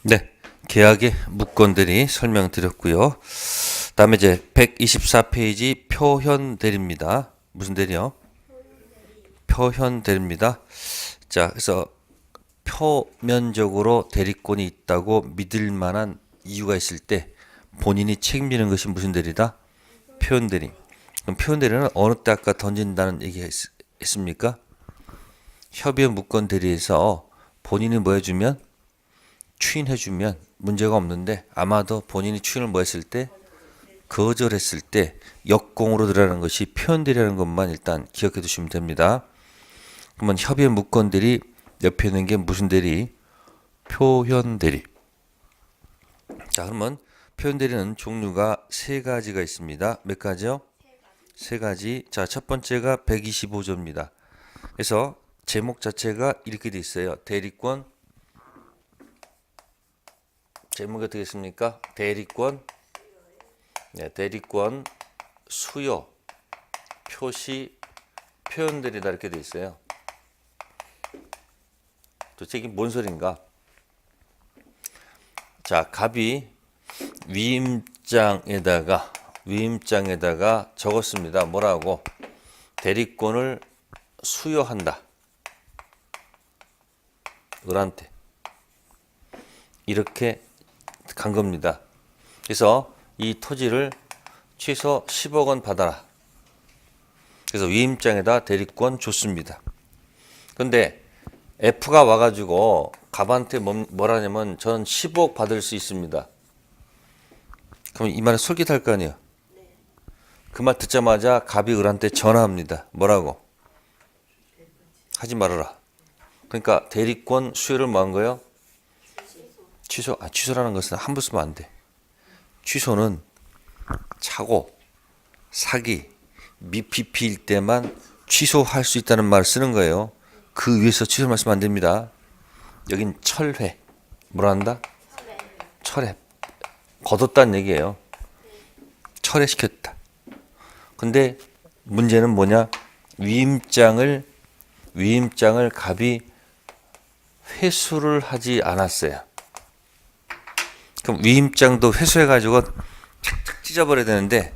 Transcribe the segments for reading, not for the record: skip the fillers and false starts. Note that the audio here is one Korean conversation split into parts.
네, 계약의 무건들이 설명드렸고요. 다음에 이제 124페이지 표현 대리입니다. 무슨 대리요? 표현 대리입니다. 자, 그래서 표면적으로 대리권이 있다고 믿을 만한 이유가 있을 때 본인이 책임지는 것이 무슨 대리다? 표현 대리. 그럼 표현 대리는 어느 때 아까 던진다는 얘기가 있습니까? 협의의 무건 대리에서 본인이 뭐 해주면 추인해주면 문제가 없는데 아마도 본인이 추인을 뭐 했을 때 거절했을 때 역공으로 들어가는 것이 표현대리라는 것만 일단 기억해 두시면 됩니다. 그러면 협의의 무건대리 옆에 있는 게 무슨 대리? 표현대리. 자, 그러면 표현대리는 종류가 세 가지가 있습니다. 몇 가지요? 세 가지. 자, 첫 번째가 125조입니다. 그래서 제목 자체가 이렇게 돼 있어요. 대리권. 제목이 어떻게 있습니까? 대리권. 네, 대리권 수요 표시 표현들이다 이렇게 돼 있어요. 도대체 이게 뭔 소린가? 자, 갑이 위임장에다가 적었습니다. 뭐라고? 대리권을 수요한다. 을한테 이렇게 간 겁니다. 그래서 이 토지를 취소 10억 원 받아라. 그래서 위임장에다 대리권 줬습니다. 근데 F가 와가지고 갑한테 뭐라냐면 저는 10억 받을 수 있습니다. 그럼 이 말에 솔깃할 거 아니에요. 그 말 듣자마자 갑이 을한테 전화합니다. 뭐라고? 하지 말아라. 그러니까 대리권 수요를 뭐 한 거예요? 취소라는 것은 함부로 쓰면 안 돼. 취소는 착오, 사기, 미피피일 때만 취소할 수 있다는 말을 쓰는 거예요. 그 위에서 취소 말씀 안 됩니다. 여긴 철회. 뭐라 한다? 철회. 거뒀다는 얘기예요. 철회시켰다. 근데 문제는 뭐냐? 위임장을 갑이 회수를 하지 않았어요. 그럼 위임장도 회수해가지고 착착 찢어버려야 되는데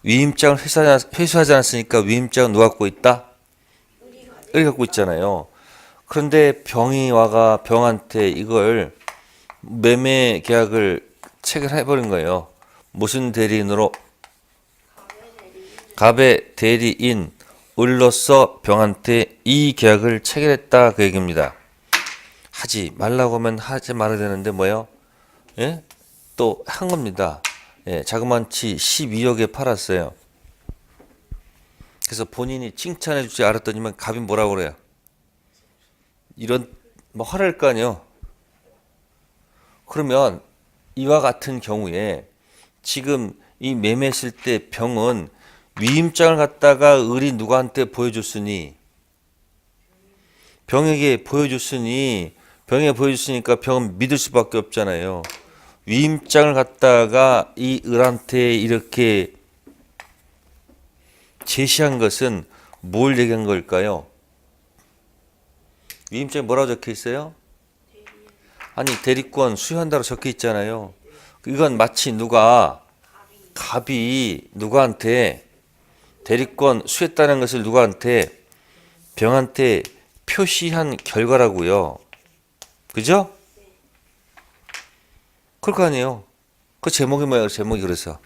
위임장을 회수하지 않았으니까 위임장은 누가 갖고 있다? 을이 갖고 있잖아요. 그런데 병이 와가 병한테 이걸 매매 계약을 체결해버린 거예요. 무슨 대리인으로? 갑의 대리인 을로서 병한테 이 계약을 체결했다 그 얘기입니다. 하지 말라고 하면 하지 말아야 되는데 뭐예요? 예? 또 한 겁니다. 예, 자그만치 12억에 팔았어요. 그래서 본인이 칭찬해 주지 않았더니만 갑이 뭐라고 그래요? 이런 뭐 화낼 거 아니에요. 그러면 이와 같은 경우에 지금 이 매매했을 때 병은 위임장을 갖다가 을이 누구한테 보여줬으니 병에게 보여줬으니까 병은 믿을 수밖에 없잖아요. 위임장을 갖다가 이 을한테 이렇게 제시한 것은 뭘 얘기한 걸까요? 위임장에 뭐라고 적혀 있어요? 아니 대리권 수여한다고 적혀 있잖아요. 이건 마치 갑이 누구한테 대리권 수였다는 것을 누구한테 병한테 표시한 결과라고요. 그죠? 그럴 거 아니에요. 그 제목이 뭐예요? 제목이 그래서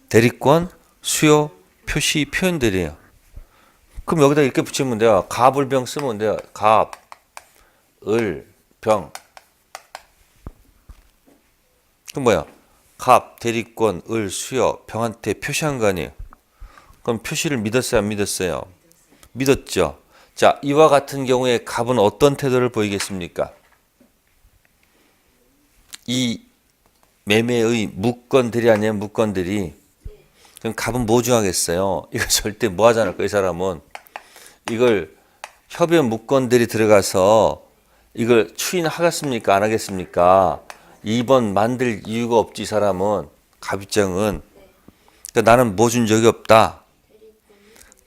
대리권 수요 표시 표현들이에요. 그럼 여기다 이렇게 붙이면 돼요. 갑을병 쓰면 돼요. 갑, 을, 병. 그럼 뭐야? 갑, 대리권, 을, 수요, 병한테 표시한 거 아니에요. 그럼 표시를 믿었어요? 안 믿었어요? 믿었죠. 자, 이와 같은 경우에 갑은 어떤 태도를 보이겠습니까? 이 매매의 무건들이 아니에요? 무건들이. 그럼 갑은 뭐 중하겠어요? 이거 절대 뭐 하지 않을 거예요, 이 사람은. 이걸 협의 무건들이 들어가서 이걸 추인하겠습니까? 안 하겠습니까? 2번 만들 이유가 없지, 이 사람은. 갑 입장은. 그러니까 나는 뭐 준 적이 없다.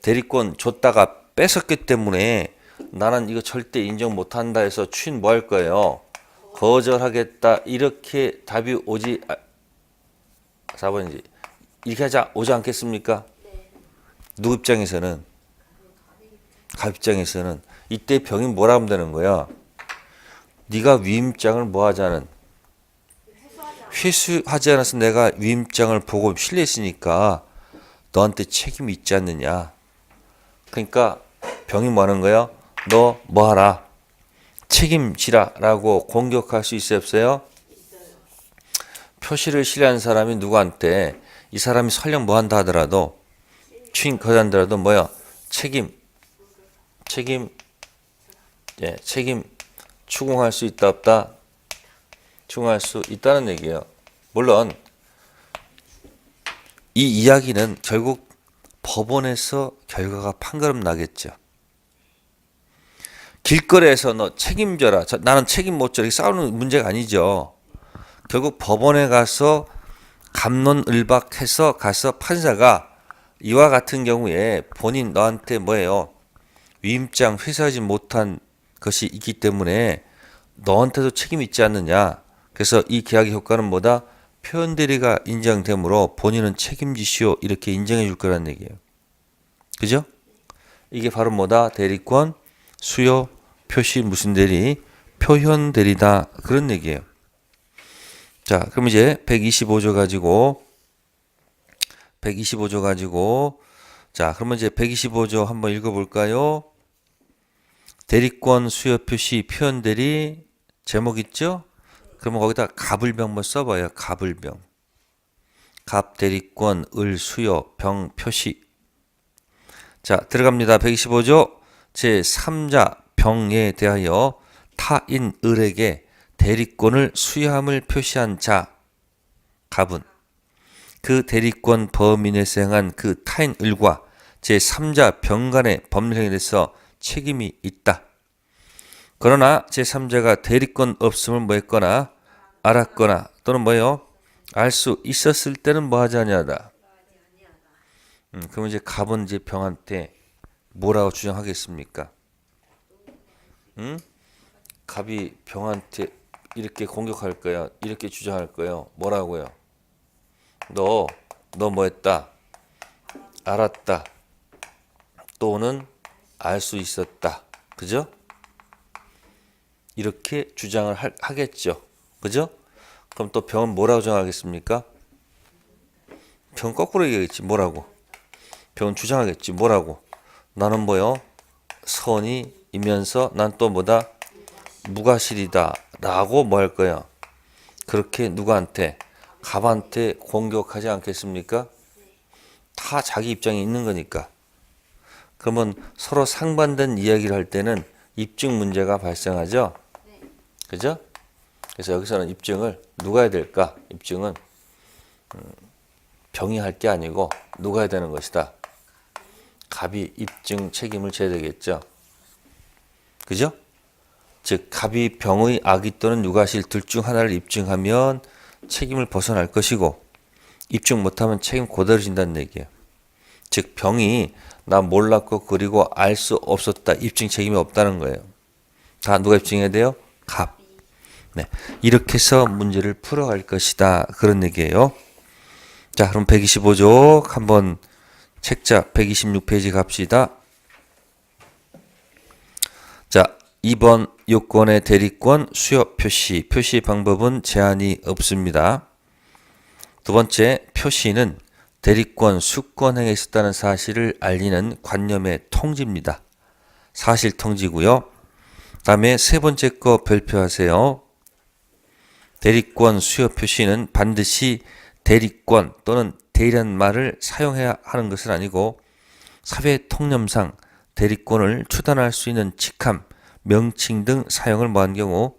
대리권 줬다가 뺏었기 때문에 나는 이거 절대 인정 못한다 해서 추인 뭐 할 거예요? 거절하겠다. 이렇게 답이 오지 4번이지. 이렇게 하자 오지 않겠습니까? 누구 입장에서는? 갑 입장에서는 이때 병이 뭐라 하면 되는 거야? 네가 위임장을 뭐 하자는? 회수하지 않아서 내가 위임장을 보고 신뢰했으니까 너한테 책임이 있지 않느냐. 그러니까 병이 뭐 하는 거야? 너 뭐 하라. 책임지라 라고 공격할 수 있어요 없어요? 표시를 실시한 사람이 누구한테 이 사람이 설령 뭐 한다 하더라도 추인 거한다라도 뭐야? 책임 추궁할 수 있다 없다? 추궁할 수 있다는 얘기예요. 물론 이 이야기는 결국 법원에서 결과가 판가름 나겠죠. 길거리에서 너 책임져라. 나는 책임 못 져. 이렇게 싸우는 문제가 아니죠. 결국 법원에 가서 갑론을박해서 가서 판사가 이와 같은 경우에 본인 너한테 뭐예요? 위임장 회수하지 못한 것이 있기 때문에 너한테도 책임이 있지 않느냐. 그래서 이 계약의 효과는 뭐다? 표현대리가 인정되므로 본인은 책임지시오. 이렇게 인정해 줄 거란 얘기예요. 그죠? 이게 바로 뭐다? 대리권 수요 표시 무슨 대리? 표현 대리다. 그런 얘기예요. 자, 그럼 이제 125조 가지고 자, 그러면 이제 125조 한번 읽어볼까요? 대리권 수요 표시 표현 대리 제목 있죠? 그러면 거기다 갑을병 한번 써봐요. 갑을병. 갑 대리권 을 수요 병 표시. 자, 들어갑니다. 125조 제3자 병에 대하여 타인 을에게 대리권을 수여함을 표시한 자 갑은 그 대리권 범인에 수행한 그 타인 을과 제3자 병 간의 법률행위에 대해서 책임이 있다. 그러나 제3자가 대리권 없음을 뭐 했거나 알았거나 또는 뭐요? 알 수 있었을 때는 뭐 하지 아니하다. 그럼 이제 갑은 이제 병한테 뭐라고 주장하겠습니까? 갑이 병한테 이렇게 공격할 거야. 이렇게 주장할 거예요. 뭐라고요? 너 뭐 했다? 알았다. 또는 알 수 있었다. 그죠? 이렇게 주장을 하겠죠. 그죠? 그럼 또 병은 뭐라고 주장하겠습니까? 병은 거꾸로 얘기하겠지. 뭐라고? 병은 주장하겠지. 뭐라고? 나는 뭐요? 선이이면서 난 또 뭐다? 무과실이다. 라고 뭐 할 거야? 그렇게 누구한테? 갑한테 공격하지 않겠습니까? 다 자기 입장이 있는 거니까. 그러면 서로 상반된 이야기를 할 때는 입증 문제가 발생하죠. 그죠? 그래서 여기서는 입증을 누가 해야 될까? 입증은 병이 할 게 아니고 누가 해야 되는 것이다. 갑이 입증 책임을 져야 되겠죠. 그죠? 즉 갑이 병의 악의 또는 유가실 둘 중 하나를 입증하면 책임을 벗어날 것이고 입증 못하면 책임 그대로 진다는 얘기예요. 즉 병이 나 몰랐고 그리고 알 수 없었다. 입증 책임이 없다는 거예요. 다 누가 입증해야 돼요? 갑. 네, 이렇게 해서 문제를 풀어갈 것이다. 그런 얘기예요. 자, 그럼 125조 한번 책자 126페이지 갑시다. 자, 2번 요건의 대리권 수요 표시. 표시 방법은 제한이 없습니다. 두 번째, 표시는 대리권 수권 행위에 있었다는 사실을 알리는 관념의 통지입니다. 사실 통지고요. 다음에 세 번째 거 별표하세요. 대리권 수요 표시는 반드시 대리권 또는 대리란 말을 사용해야 하는 것은 아니고 사회 통념상 대리권을 추단할 수 있는 직함, 명칭 등 사용을 뭐한 경우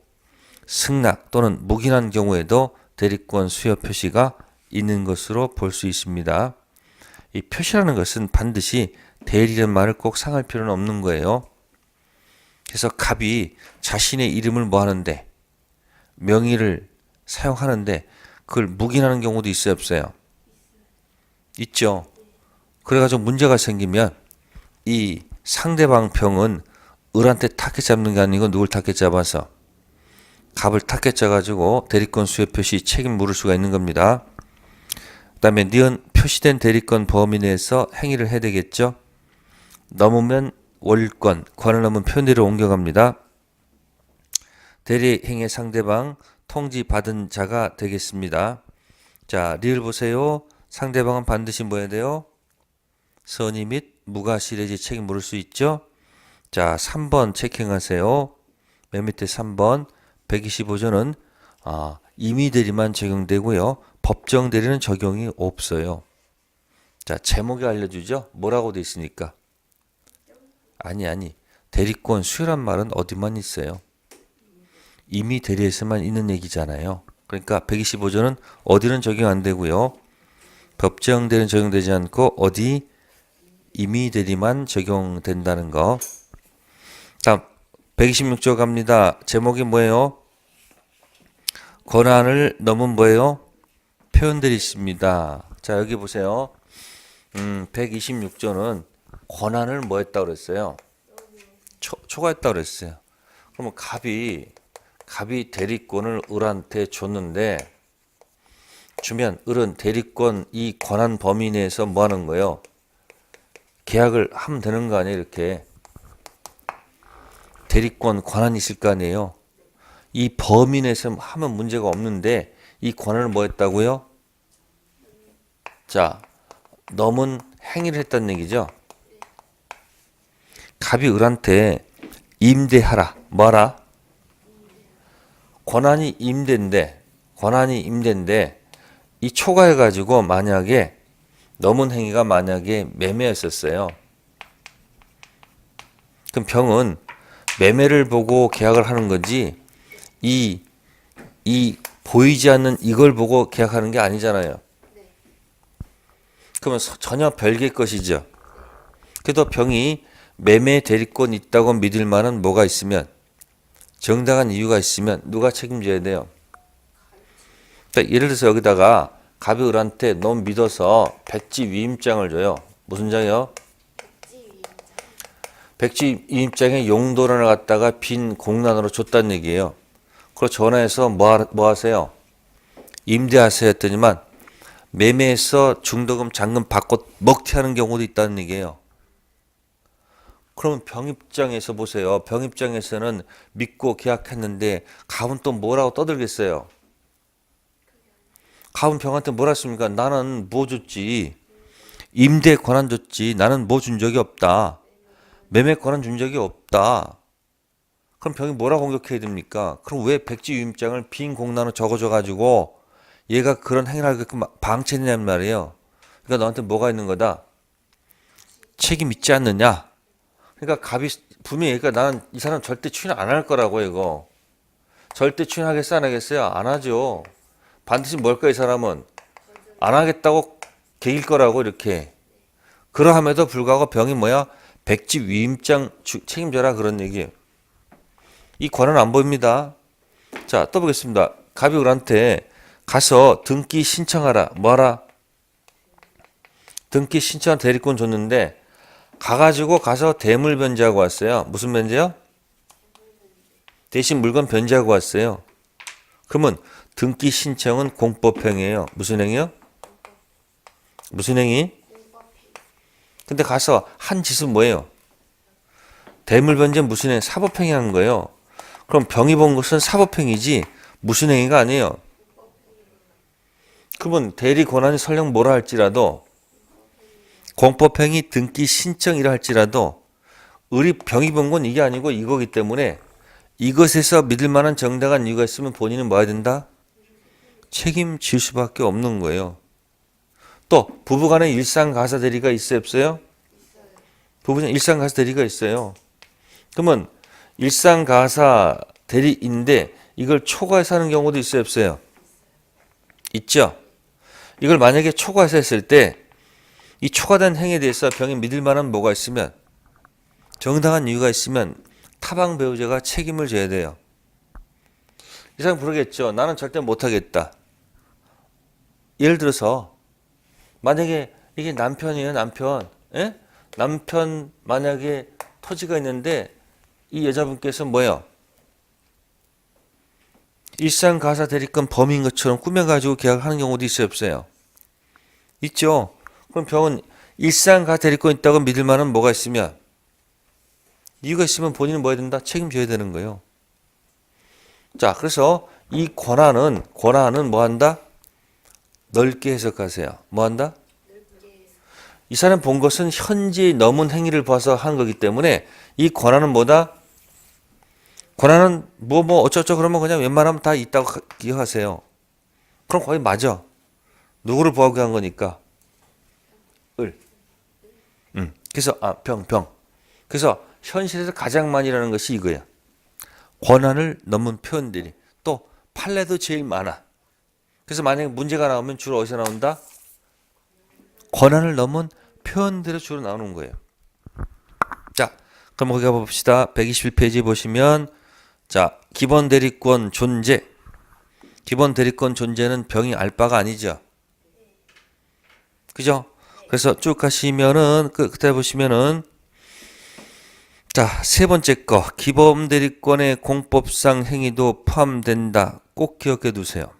승낙 또는 묵인한 경우에도 대리권 수요 표시가 있는 것으로 볼 수 있습니다. 이 표시라는 것은 반드시 대리란 말을 꼭 상할 필요는 없는 거예요. 그래서 갑이 자신의 이름을 뭐 하는데 명의를 사용하는데 그걸 묵인하는 경우도 있어요 없어요? 있죠. 그래가지고 문제가 생기면 이 상대방 병은 을한테 타겟 잡는 게 아니고 누굴 타겟 잡아서 갑을 탁했져가지고 대리권 수여 표시 책임 물을 수가 있는 겁니다. 그 다음에 니은 표시된 대리권 범위 내에서 행위를 해야 되겠죠. 넘으면 월권, 권을 넘은 표현대로 옮겨갑니다. 대리 행위 상대방 통지받은 자가 되겠습니다. 자, 리을 보세요. 상대방은 반드시 뭐 해야 돼요? 선의 및 무과실해지 책임 물을 수 있죠. 자, 3번 체킹하세요. 맨 밑에 3번 125조는 임의 대리만 적용되고요. 법정 대리는 적용이 없어요. 자, 제목이 알려주죠. 뭐라고 돼 있으니까. 아니. 대리권 수요란 말은 어디만 있어요? 임의 대리에서만 있는 얘기잖아요. 그러니까 125조는 어디는 적용 안 되고요. 법정 대리는 적용되지 않고 어디 임의 대리만 적용된다는 거. 다음 126조 갑니다. 제목이 뭐예요? 권한을 넘은 뭐예요? 표현들이 있습니다. 자, 여기 보세요. 126조는 권한을 뭐 했다고 그랬어요? 초과했다고 그랬어요. 그러면 갑이 대리권을 을한테 줬는데, 주면 을은 대리권 이 권한 범위 내에서 뭐 하는 거예요? 계약을 하면 되는 거 아니에요? 이렇게 대리권 권한이 있을 거 아니에요? 이 범위 내에서 하면 문제가 없는데 이 권한을 뭐 했다고요? 자, 넘은 행위를 했다는 얘기죠. 갑이 을한테 임대하라. 뭐하라? 권한이 임대인데 이 초과해가지고 만약에 넘은 행위가 만약에 매매였었어요. 그럼 병은 매매를 보고 계약을 하는 거지 이 보이지 않는 이걸 보고 계약하는 게 아니잖아요. 그러면 전혀 별개의 것이죠. 그래도 병이 매매 대리권 있다고 믿을 만한 뭐가 있으면 정당한 이유가 있으면 누가 책임져야 돼요? 그러니까 예를 들어서 여기다가 갑이 을한테 너무 믿어서 백지 위임장을 줘요. 무슨 장이요? 백지 위임장의 용도를 갖다가 빈 공란으로 줬다는 얘기예요. 그리고 전화해서 뭐 하세요? 임대하세요 했더니만 매매해서 중도금 잔금 받고 먹튀하는 경우도 있다는 얘기예요. 그러면 병 입장에서 보세요. 병 입장에서는 믿고 계약했는데 갑은 또 뭐라고 떠들겠어요? 갑은 병한테 뭐라 했습니까? 나는 뭐 줬지? 임대 권한 줬지. 나는 뭐 준 적이 없다. 매매 권한 준 적이 없다. 그럼 병이 뭐라 공격해야 됩니까? 그럼 왜 백지 유임장을 빈 공란으로 적어줘가지고 얘가 그런 행위를 하게끔 방치했냐는 말이에요. 그러니까 너한테 뭐가 있는 거다? 책임 있지 않느냐? 그러니까 갑이 분명히 그러니까 나는 이 사람 절대 추인 안 할 거라고 이거. 절대 추인하겠어 안 하겠어요? 안 하죠. 반드시 뭘까 이 사람은? 안 하겠다고 개길 거라고 이렇게. 그러함에도 불구하고 병이 뭐야? 백지 위임장 책임져라 그런 얘기예요. 이 권한 안 보입니다. 자, 또 보겠습니다. 갑이 을한테 가서 등기 신청하라. 뭐하라? 등기 신청 대리권 줬는데 가서 대물 변제하고 왔어요. 무슨 변제요? 대신 물건 변제하고 왔어요. 그러면 등기 신청은 공법행위예요. 무슨 행위요? 무슨 행위? 근데 가서 한 짓은 뭐예요? 대물 변제 무슨 행위? 사법행위 한 거예요. 그럼 병이 본 것은 사법행위지 무슨 행위가 아니에요. 그러면 대리 권한이 설령 뭐라 할지라도 공법행위 등기 신청이라 할지라도 을이 병이 본 건 이게 아니고 이거기 때문에 이것에서 믿을 만한 정당한 이유가 있으면 본인은 뭐 해야 된다? 책임질 수밖에 없는 거예요. 또 부부간에 일상가사 대리가 있어요 없어요? 부부간 일상가사 대리가 있어요. 그러면 일상가사 대리인데 이걸 초과해서 하는 경우도 있어요 없어요? 있죠. 이걸 만약에 초과해서 했을 때 이 초과된 행위에 대해서 병이 믿을 만한 뭐가 있으면 정당한 이유가 있으면 타방 배우자가 책임을 져야 돼요. 이 사람 그러겠죠. 나는 절대 못하겠다. 예를 들어서 만약에 이게 남편이에요. 남편. 예? 남편 만약에 토지가 있는데 이 여자분께서 뭐예요? 일상가사 대리권 범인 것처럼 꾸며가지고 계약하는 경우도 있어요, 없어요? 있죠. 그럼 병은 일상가사 대리권 있다고 믿을 만한 뭐가 있으면, 이유가 있으면 본인은 뭐 해야 된다? 책임져야 되는 거예요. 자, 그래서 이 권한은 뭐 한다? 넓게 해석하세요. 뭐 한다? 이 사람 본 것은 현재의 넘은 행위를 봐서 한 거기 때문에 이 권한은 뭐다? 권한은 뭐 어쩌고 그러면 그냥 웬만하면 다 있다고 기억하세요. 그럼 거의 맞아. 누구를 보호하기 한 거니까? 을. 그래서 병. 그래서 현실에서 가장 많이 일어나는 것이 이거야. 권한을 넘은 표현들이. 또 판례도 제일 많아. 그래서 만약에 문제가 나오면 주로 어디서 나온다? 권한을 넘은 표현대로 주로 나오는 거예요. 자, 그럼 거기 가봅시다. 121페이지 보시면 자, 기본 대리권 존재. 기본 대리권 존재는 병이 알 바가 아니죠. 그죠? 그래서 쭉 가시면은 그때 보시면은 자, 세 번째 거 기본 대리권의 공법상 행위도 포함된다. 꼭 기억해 두세요.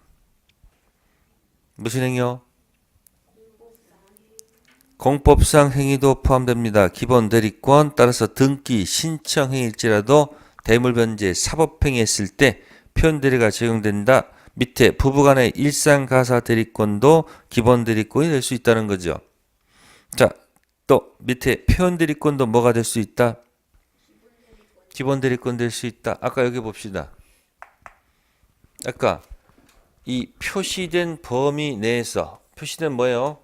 무슨 행위요? 공법상 행위도 포함됩니다. 기본 대리권 따라서 등기 신청 행위일지라도 대물변제 사법행위 했을 때 표현 대리가 적용된다. 밑에 부부간의 일상가사 대리권도 기본 대리권이 될 수 있다는 거죠. 자, 또 밑에 표현 대리권도 뭐가 될 수 있다? 기본 대리권 될 수 있다. 아까 여기 봅시다. 아까 이 표시된 범위 내에서 표시된 뭐예요?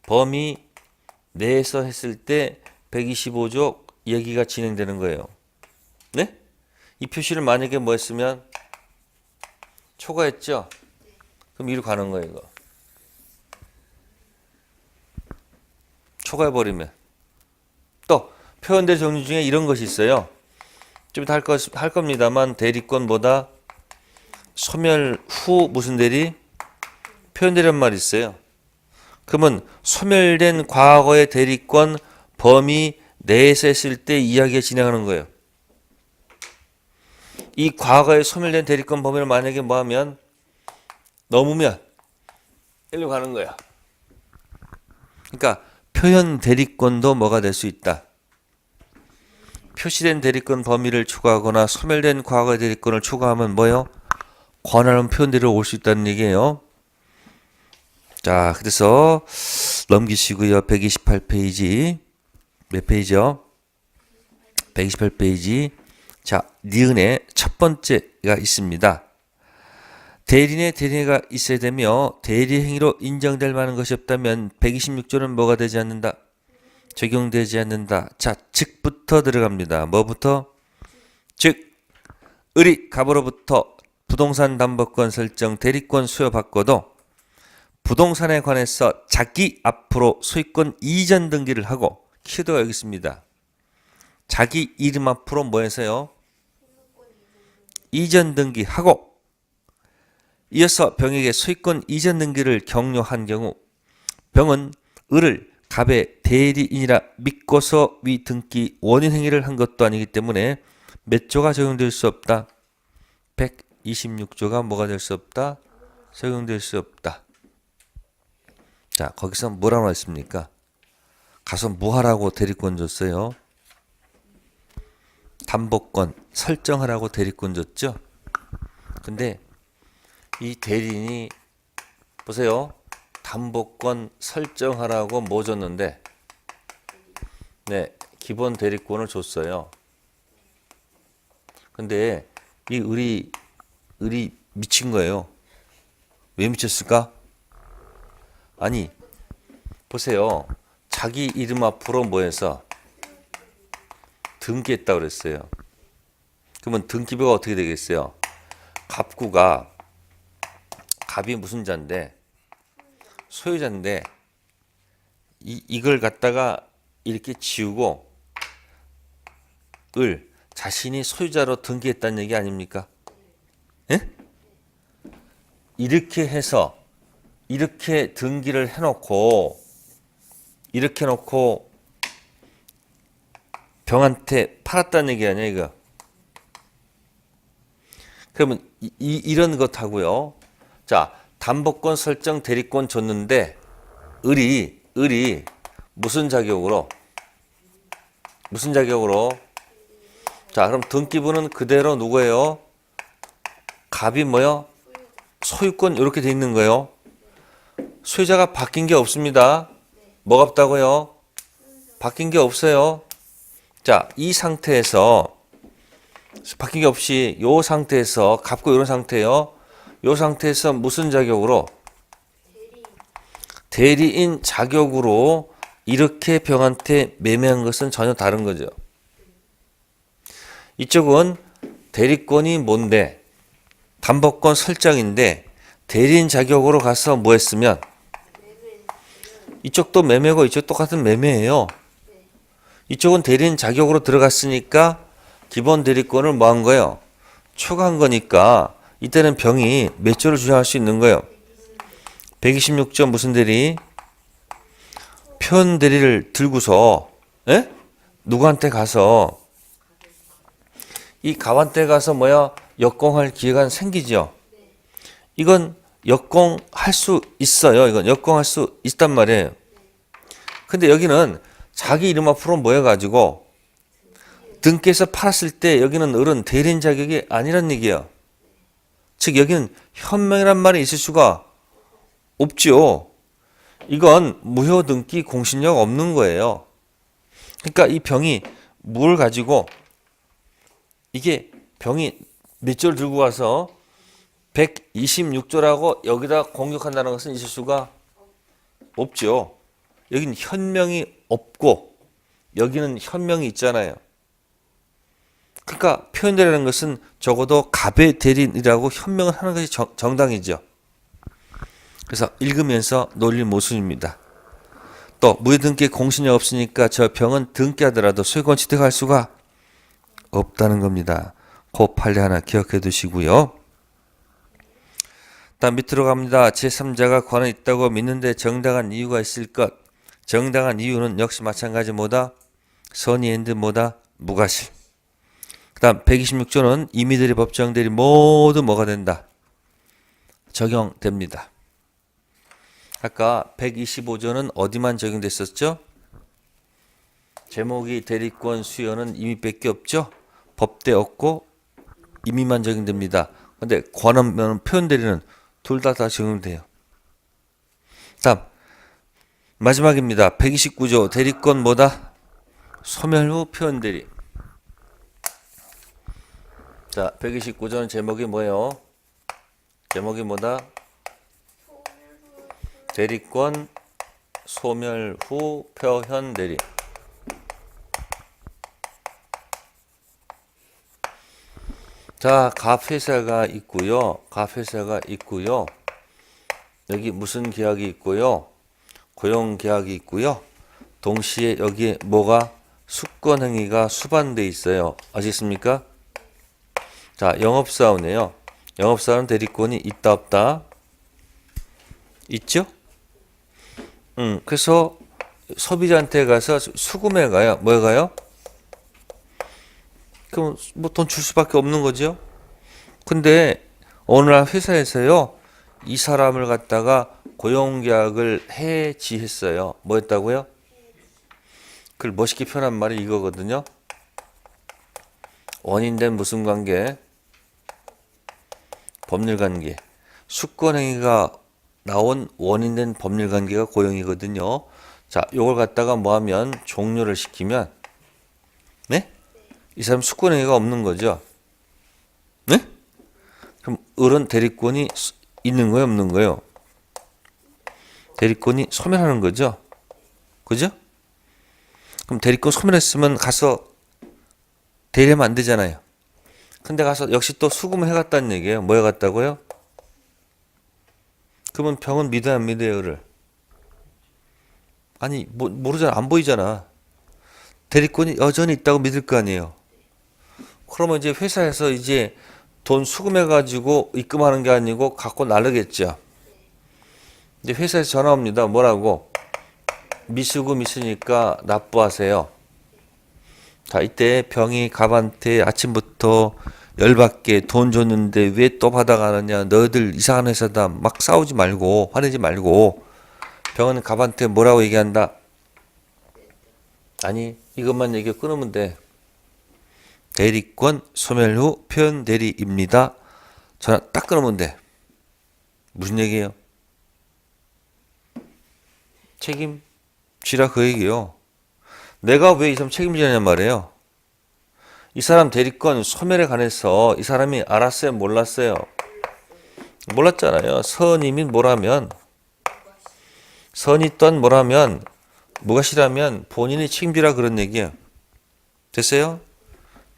범위 내에서 했을 때 125조 얘기가 진행되는 거예요. 네? 이 표시를 만약에 뭐 했으면 초과했죠? 그럼 이리로 가는 거예요, 이거. 초과해버리면. 또 표현대 종류 중에 이런 것이 있어요. 좀 이따 할 겁니다만 대리권보다 소멸 후 무슨 대리? 표현대리란 말이 있어요. 그러면 소멸된 과거의 대리권 범위 내에서 했을 때 이야기가 진행하는 거예요. 이 과거에 소멸된 대리권 범위를 만약에 뭐 하면 넘으면 일로 가는 거야. 그러니까 표현 대리권도 뭐가 될 수 있다. 표시된 대리권 범위를 초과하거나 소멸된 과거의 대리권을 초과하면 뭐요? 권한은 표현대로 올 수 있다는 얘기예요. 자, 그래서 넘기시고요. 128페이지. 몇 페이지요? 128페이지. 자, 니은의 첫 번째가 있습니다. 대리인의 대리가 있어야 되며 대리 행위로 인정될 만한 것이 없다면 126조는 뭐가 되지 않는다? 적용되지 않는다. 자, 즉부터 들어갑니다. 뭐부터? 즉, 을이 갑으로부터 부동산 담보권 설정 대리권 수여받고도 부동산에 관해서 자기 앞으로 소유권 이전 등기를 하고 키워드가 여기 있습니다. 자기 이름 앞으로 뭐 해서요? 이전 등기하고 이어서 병에게 소유권 이전 등기를 격려한 경우 병은 을을 갑의 대리인이라 믿고서 위 등기 원인 행위를 한 것도 아니기 때문에 몇 조가 적용될 수 없다? 126조가 뭐가 될 수 없다? 적용될 수 없다. 자, 거기서 뭐라고 했습니까? 가서 뭐 하라고 대리권 줬어요? 담보권 설정하라고 대리권 줬죠? 근데 이 대리인이 보세요. 담보권 설정하라고 뭐 줬는데 네, 기본 대리권을 줬어요. 근데 이 을이 미친 거예요. 왜 미쳤을까? 아니, 보세요. 자기 이름 앞으로 뭐 해서 등기했다고 그랬어요. 그러면 등기부가 어떻게 되겠어요? 갑구가 갑이 무슨 자인데 소유자인데 이걸 갖다가 이렇게 지우고 을 자신이 소유자로 등기했다는 얘기 아닙니까? 예? 이렇게 해서 이렇게 등기를 해놓고 이렇게 놓고 병한테 팔았다는 얘기 아니야 이거? 그러면 이런 것하고요. 자, 담보권 설정 대리권 줬는데 을이 무슨 자격으로? 자, 그럼 등기부는 그대로 누구예요? 갑이 뭐요? 소유권 이렇게 돼 있는 거예요. 소유자가 바뀐 게 없습니다. 뭐가 없다고요? 바뀐 게 없어요. 자, 이 상태에서 바뀐 게 없이 요 상태에서 갑고 이런 상태요. 요 상태에서 무슨 자격으로? 대리인 자격으로 이렇게 병한테 매매한 것은 전혀 다른 거죠. 이쪽은 대리권이 뭔데? 담보권 설정인데 대리인 자격으로 가서 뭐 했으면 이쪽도 매매고 이쪽 똑같은 매매예요. 이쪽은 대리인 자격으로 들어갔으니까 기본 대리권을 뭐 한 거예요? 초과한 거니까 이때는 병이 몇 조를 주장할 수 있는 거예요? 126조 무슨 대리? 표현 대리를 들고서 누구한테 가서 이 갑한테 가서 뭐야? 역공할 기회가 생기죠. 이건 역공할 수 있어요. 이건 역공할 수 있단 말이에요. 근데 여기는 자기 이름 앞으로 모여가지고 등기에서 팔았을 때 여기는 을은 대리인 자격이 아니란 얘기예요. 즉 여기는 현명이란 말이 있을 수가 없죠. 이건 무효 등기 공신력 없는 거예요. 그러니까 이 병이 뭘 가지고 이게 병이 몇 조를 들고 가서 126조라고 여기다 공격한다는 것은 있을 수가 없죠. 여기는 현명이 없고 여기는 현명이 있잖아요. 그러니까 표현대리라는 것은 적어도 갑의 대리인이라고 현명을 하는 것이 정당이죠. 그래서 읽으면서 논리 모순입니다. 또 무효등기에 공신이 없으니까 저 병은 등기하더라도 소유권 취득할 수가 없다는 겁니다. 그 판례 하나 기억해 두시고요. 다음 밑으로 갑니다. 제3자가 권한이 있다고 믿는데 정당한 이유가 있을 것. 정당한 이유는 역시 마찬가지 뭐다? 선의 앤드 뭐다? 무과실. 그 다음 126조는 임의대리 법정대리 모두 뭐가 된다? 적용됩니다. 아까 125조는 어디만 적용됐었죠? 제목이 대리권 수여는 임의밖에 없죠? 법대 없고 임의만 적용됩니다. 근데 권한 표현대리는 둘 다 적용돼요. 다음 마지막입니다. 129조 대리권 뭐다? 소멸 후 표현대리. 자, 129조는 제목이 뭐예요? 제목이 뭐다? 대리권 소멸 후 표현대리. 자, 갑회사가 있고요. 갑회사가 있고요. 여기 무슨 계약이 있고요. 고용계약이 있고요. 동시에 여기에 뭐가 수권행위가 수반돼 있어요. 아시겠습니까? 자, 영업사원이에요. 영업사원 대리권이 있다 없다? 있죠? 그래서 소비자한테 가서 수금해 가요. 뭐에 가요? 그럼 뭐 돈 줄 수밖에 없는 거죠. 근데 어느 날 회사에서요, 이 사람을 갖다가 고용계약을 해지했어요. 뭐 했다고요? 그걸 멋있게 표현한 말이 이거거든요. 원인된 무슨 관계? 법률관계. 수권행위가 나온 원인된 법률관계가 고용이거든요. 자, 요걸 갖다가 뭐 하면 종료를 시키면 네? 이 사람 수권행위가 없는 거죠. 네? 그럼 을은 대리권이 있는 거예요, 없는 거예요? 대리권이 소멸하는 거죠. 그죠? 그럼 대리권 소멸했으면 가서 대리하면 안 되잖아요. 근데 가서 역시 또 수금을 해갔다는 얘기예요. 뭐 해갔다고요? 그러면 병은 믿어야 안 믿어요, 을을? 아니, 모르잖아. 안 보이잖아. 대리권이 여전히 있다고 믿을 거 아니에요. 그러면 이제 회사에서 이제 돈 수금해가지고 입금하는 게 아니고 갖고 나르겠죠. 이제 회사에서 전화 옵니다. 뭐라고? 미수금 있으니까 납부하세요. 자, 이때 병이 갑한테 아침부터 열받게 돈 줬는데 왜 또 받아가느냐. 너희들 이상한 회사다. 막 싸우지 말고 화내지 말고 병원 갑한테 뭐라고 얘기한다. 아니 이것만 얘기 끊으면 돼. 대리권 소멸 후 표현 대리입니다. 전화 딱 끊으면 돼. 무슨 얘기예요? 책임지라 그 얘기요. 내가 왜 이 사람 책임지냐는 말이에요. 이 사람 대리권 소멸에 관해서 이 사람이 알았어요? 몰랐어요? 몰랐잖아요. 선임이 뭐라면 선이 또한 뭐라면 뭐가 싫으면 본인이 책임지라 그런 얘기예요. 됐어요?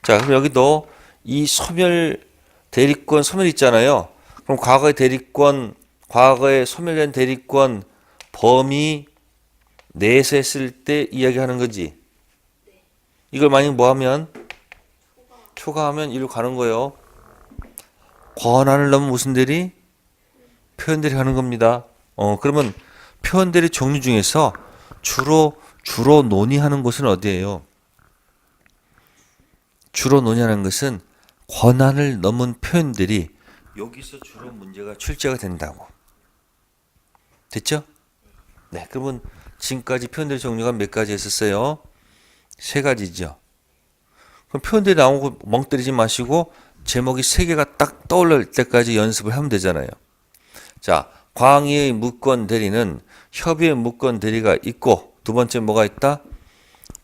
자, 그럼 여기도 이 소멸 대리권 소멸 있잖아요. 그럼 과거의 대리권, 과거에 소멸된 대리권 범위 내에서 했을 때 이야기하는 거지. 이걸 만약 뭐 하면 초과하면 이리로 가는 거예요. 권한을 넘은 무슨 대리? 표현 대리 하는 겁니다. 그러면 표현 대리 종류 중에서 주로 논의하는 곳은 어디예요? 주로 논의하는 것은 권한을 넘은 표현들이 여기서 주로 문제가 출제가 된다고. 됐죠? 네, 그러면 지금까지 표현들 종류가 몇 가지 했었어요? 3가지죠. 그럼 표현들이 나오고 멍 때리지 마시고 제목이 3개가 딱 떠올릴 때까지 연습을 하면 되잖아요. 자, 광의의 무권 대리는 협의의 무권 대리가 있고 두 번째 뭐가 있다?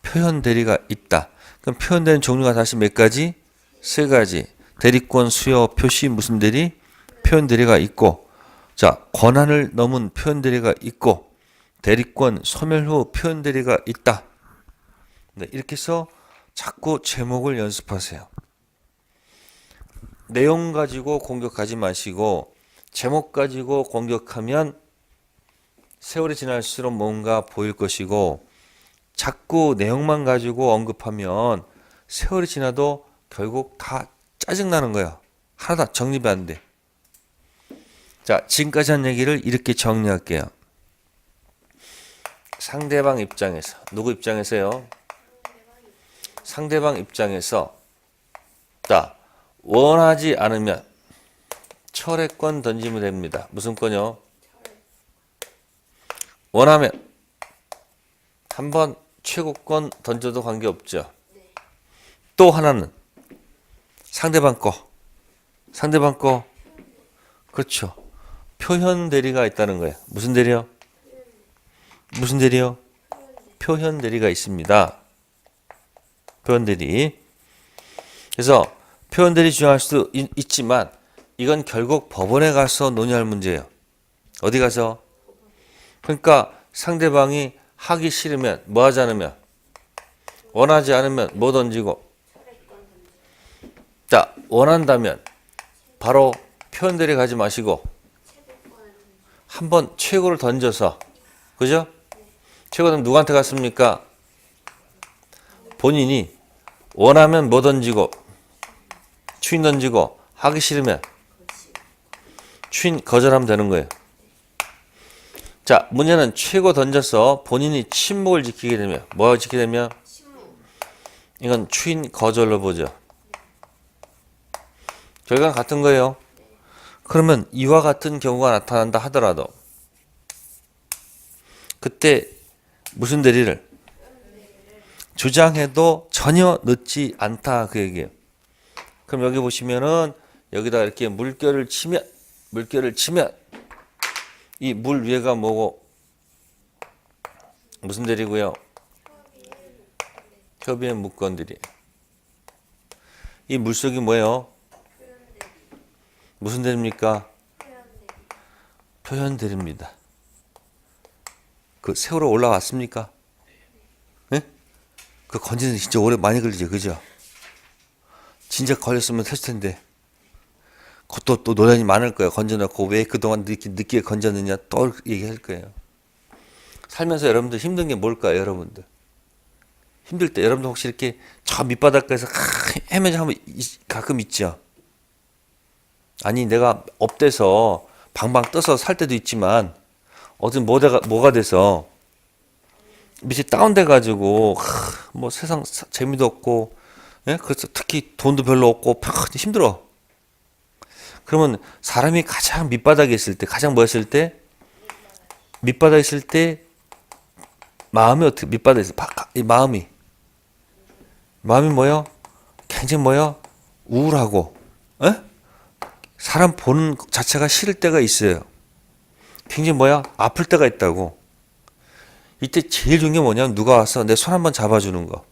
표현 대리가 있다. 그럼 표현되는 종류가 다시 몇 가지? 3가지. 대리권 수요 표시 무슨 대리? 표현 대리가 있고, 자, 권한을 넘은 표현 대리가 있고, 대리권 소멸 후 표현 대리가 있다. 네, 이렇게 해서 자꾸 제목을 연습하세요. 내용 가지고 공격하지 마시고 제목 가지고 공격하면 세월이 지날수록 뭔가 보일 것이고 자꾸 내용만 가지고 언급하면 세월이 지나도 결국 다 짜증나는 거야. 하나도 정립이 안 돼. 자, 지금까지 한 얘기를 이렇게 정리할게요. 상대방 입장에서, 누구 입장에서요? 상대방 입장에서, 자, 원하지 않으면 철회권 던지면 됩니다. 무슨 권요? 원하면 한번 최고권 던져도 관계없죠. 또 하나는 상대방 거 그렇죠. 표현 대리가 있다는 거예요. 무슨 대리요? 무슨 대리요? 표현 대리가 있습니다. 표현 대리. 그래서 표현 대리 주장할 수도 있지만 이건 결국 법원에 가서 논의할 문제예요. 어디 가서? 그러니까 상대방이 하기 싫으면 뭐 하지 않으면 원하지 않으면 뭐 던지고 자 원한다면 바로 표현 대리 가지 마시고 한번 최고를 던져서 그죠? 최고는 누구한테 갔습니까? 본인이 원하면 뭐 던지고 추인 던지고 하기 싫으면 추인 거절하면 되는 거예요. 자, 문제는 최고 던져서 본인이 침묵을 지키게 되면 뭐 지키게 되면 이건 추인 거절로 보죠. 결과는 같은 거예요. 그러면 이와 같은 경우가 나타난다 하더라도 그때 무슨 대리를 주장해도 전혀 늦지 않다 그 얘기예요. 그럼 여기 보시면은 여기다 이렇게 물결을 치면 이 물 위에가 뭐고 무슨 대리고요? 협의의 무권들이. 이 물속이 뭐예요? 무슨 대리입니까? 표현 대리입니다. 그 세월호 올라왔습니까? 네? 그 건지는 진짜 오래 많이 걸리죠, 그죠? 진짜 걸렸으면 됐을 텐데. 그것도 또 논란이 많을 거예요. 건져놓고 왜 그동안 늦게 건졌느냐 또 얘기할 거예요. 살면서 여러분들 힘든 게 뭘까요, 여러분들? 힘들 때 여러분들 혹시 이렇게 저 밑바닥에서 헤매져 한번 가끔 있죠. 아니 내가 업돼서 방방 떠서 살 때도 있지만 어떤 뭐가 돼서 밑이 다운돼 가지고 뭐 세상 재미도 없고 예? 그래서 특히 돈도 별로 없고 힘들어. 그러면 사람이 가장 밑바닥에 있을 때, 가장 뭐였을 때? 밑바닥에 있을 때 마음이 어떻게 밑바닥에 있을 때 이 마음이 뭐요? 굉장히 뭐요? 우울하고, 에? 사람 보는 자체가 싫을 때가 있어요. 굉장히 뭐야? 아플 때가 있다고. 이때 제일 중요한 게 뭐냐면 누가 와서 내 손 한번 잡아주는 거.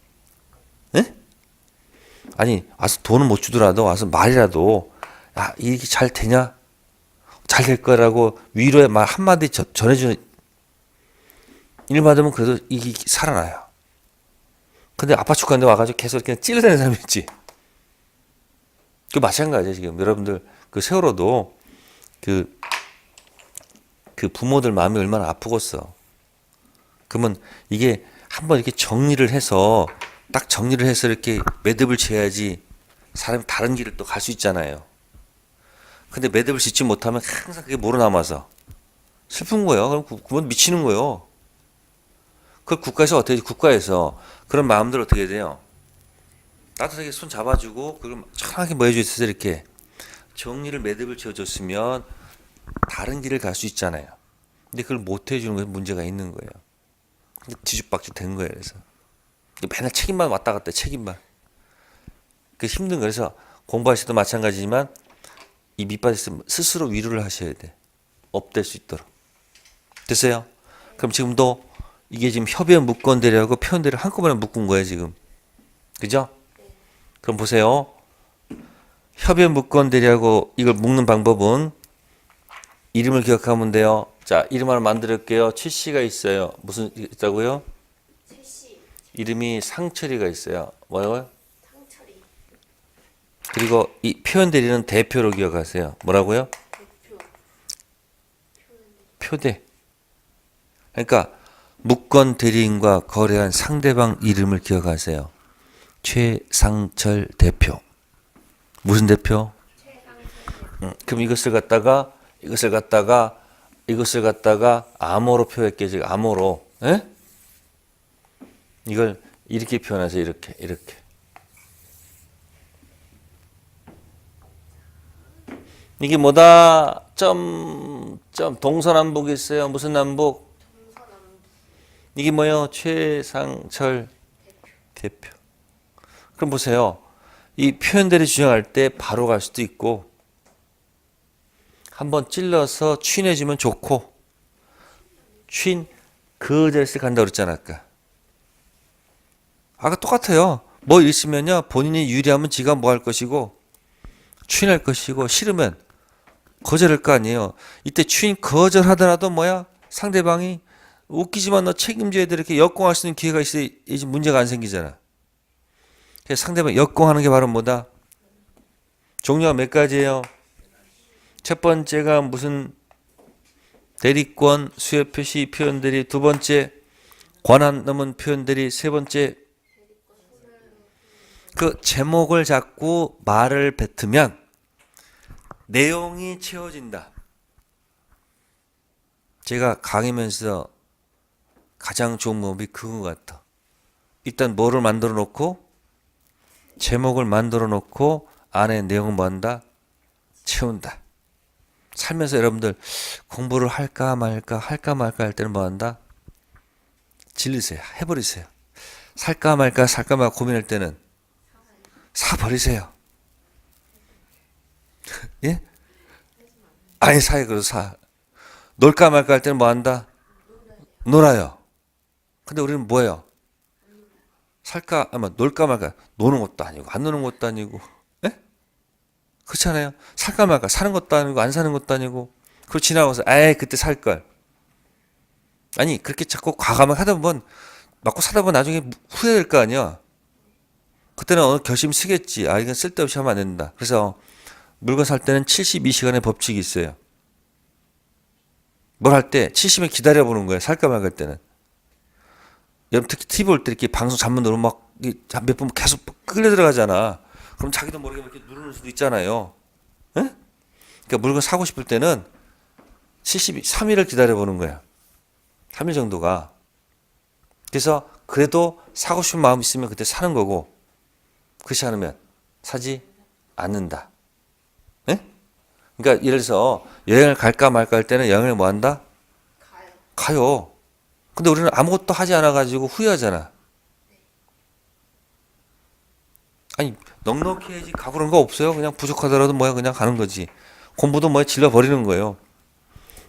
에? 아니 와서 돈은 못 주더라도 와서 말이라도 야 이게 잘 되냐? 잘 될 거라고 위로의 말 한마디 전해주는 일 받으면 그래도 이게 살아나요. 근데 아파 죽겠는데 와가지고 계속 그냥 찔러대는 사람이 있지. 그 마찬가지예요. 지금 여러분들 그 세월호도 그 부모들 마음이 얼마나 아프겠어. 그러면 이게 한번 이렇게 정리를 해서 딱 정리를 해서 이렇게 매듭을 지어야지 사람이 다른 길을 또 갈 수 있잖아요. 근데 매듭을 짓지 못하면 항상 그게 몰아남아서 슬픈 거예요. 그럼 그건 미치는 거예요. 그 국가에서 어떻게 국가에서 그런 마음들 어떻게 돼요? 따뜻하게 손 잡아주고 그걸 편하게 뭐 해주셔서 이렇게 정리를 매듭을 지어줬으면 다른 길을 갈 수 있잖아요. 근데 그걸 못 해주는 게 문제가 있는 거예요. 뒤죽박죽 된 거예요. 그래서 맨날 책임만 왔다 갔다 책임만. 그 힘든 거. 그래서 공부하실 때도 마찬가지지만 이 밑바닥에서 스스로 위로를 하셔야 돼. 업될 수 있도록. 됐어요? 그럼 지금도 이게 지금 협의원 무권대리하고 표현대리 한꺼번에 묶은 거예요 지금. 그죠? 그럼 보세요. 협의원 무권대리하고 이걸 묶는 방법은 이름을 기억하면 돼요. 자, 이름 하나 만들었게요. 최씨가 있어요. 무슨 있다고요? 최씨. 이름이 상철이가 있어요. 뭐라고요? 상철이. 그리고 이 표현 대리는 대표로 기억하세요. 뭐라고요? 대표. 표대. 그러니까 무권 대리인과 거래한 상대방 이름을 기억하세요. 최상철 대표. 무슨 대표? 그럼 이것을 갖다가 암호로 표현할게요. 지금 암호로. 에? 이걸 이렇게 표현하세요. 이렇게. 이게 뭐다? 동서남북이 있어요. 무슨 남북? 이게 뭐예요? 최상철 대표. 그럼 보세요. 이 표현들이 주장할 때 바로 갈 수도 있고 한번 찔러서 취해주면 좋고 그 자리에서 간다고 그랬잖아 아까 똑같아요. 뭐 있으면요 본인이 유리하면 지가 뭐 할 것이고 취할 것이고 싫으면 거절할 거 아니에요. 이때 거절하더라도 뭐야 상대방이 웃기지만 너 책임져야 돼 이렇게 역공할 수 있는 기회가 있어야지 문제가 안 생기잖아. 그래서 상대방 역공하는 게 바로 뭐다? 종류가 몇 가지예요? 첫 번째가 무슨 대리권, 수요 표시 표현들이 두 번째 권한 넘은 표현들이 세 번째 그 제목을 잡고 말을 뱉으면 내용이 채워진다. 제가 강의면서 가장 좋은 방법이 그거 같아. 일단 뭐를 만들어 놓고 제목을 만들어 놓고 안에 내용을 뭐 한다? 채운다. 살면서 여러분들 공부를 할까 말까 할 때는 뭐 한다? 질리세요. 해버리세요. 살까 말까 고민할 때는 사버리세요. 예? 아니 사요. 그래서 사. 놀까 말까 할 때는 뭐 한다? 놀아요. 근데 우리는 뭐예요? 놀까 말까 노는 것도 아니고 안 노는 것도 아니고 예? 그렇잖아요. 살까 말까 사는 것도 아니고 안 사는 것도 아니고 그걸 지나가서 에이 그때 살걸. 아니 그렇게 자꾸 과감하게 하다 보면 맞고 사다 보면 나중에 후회될 거 아니야. 그때는 어느 결심 쓰겠지. 이건 쓸데없이 하면 안 된다. 그래서 물건 살 때는 72시간의 법칙이 있어요. 뭘 할 때 70일 기다려보는 거예요. 살까 말까 할 때는. 여러분 특히 TV 볼 때 이렇게 방송 잠만 누르면 막 몇 번 계속 끌려 들어가잖아. 그럼 자기도 모르게 이렇게 누르는 수도 있잖아요. 에? 그러니까 물건 사고 싶을 때는 3일을 기다려보는 거야. 3일 정도가. 그래서 그래도 사고 싶은 마음 있으면 그때 사는 거고 그렇지 않으면 사지 않는다. 예? 그러니까 예를 들어서 여행을 갈까 말까 할 때는 여행을 뭐 한다? 가요. 근데 우리는 아무것도 하지 않아 가지고 후회하잖아. 아니 넉넉히 해야지 가고 그런 거 없어요. 그냥 부족하더라도 뭐야 그냥 가는 거지. 공부도 뭐야 질러 버리는 거예요.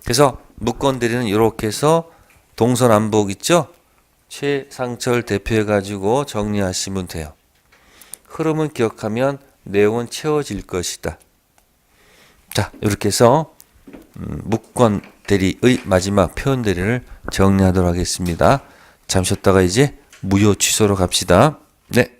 그래서 무권 대리는 이렇게 해서 동서남북 있죠? 최상철 대표해 가지고 정리하시면 돼요. 흐름은 기억하면 내용은 채워질 것이다. 자, 이렇게 해서 무권 대리의 마지막 표현 대리를 정리하도록 하겠습니다. 잠시 쉬었다가 이제 무효 취소로 갑시다. 네.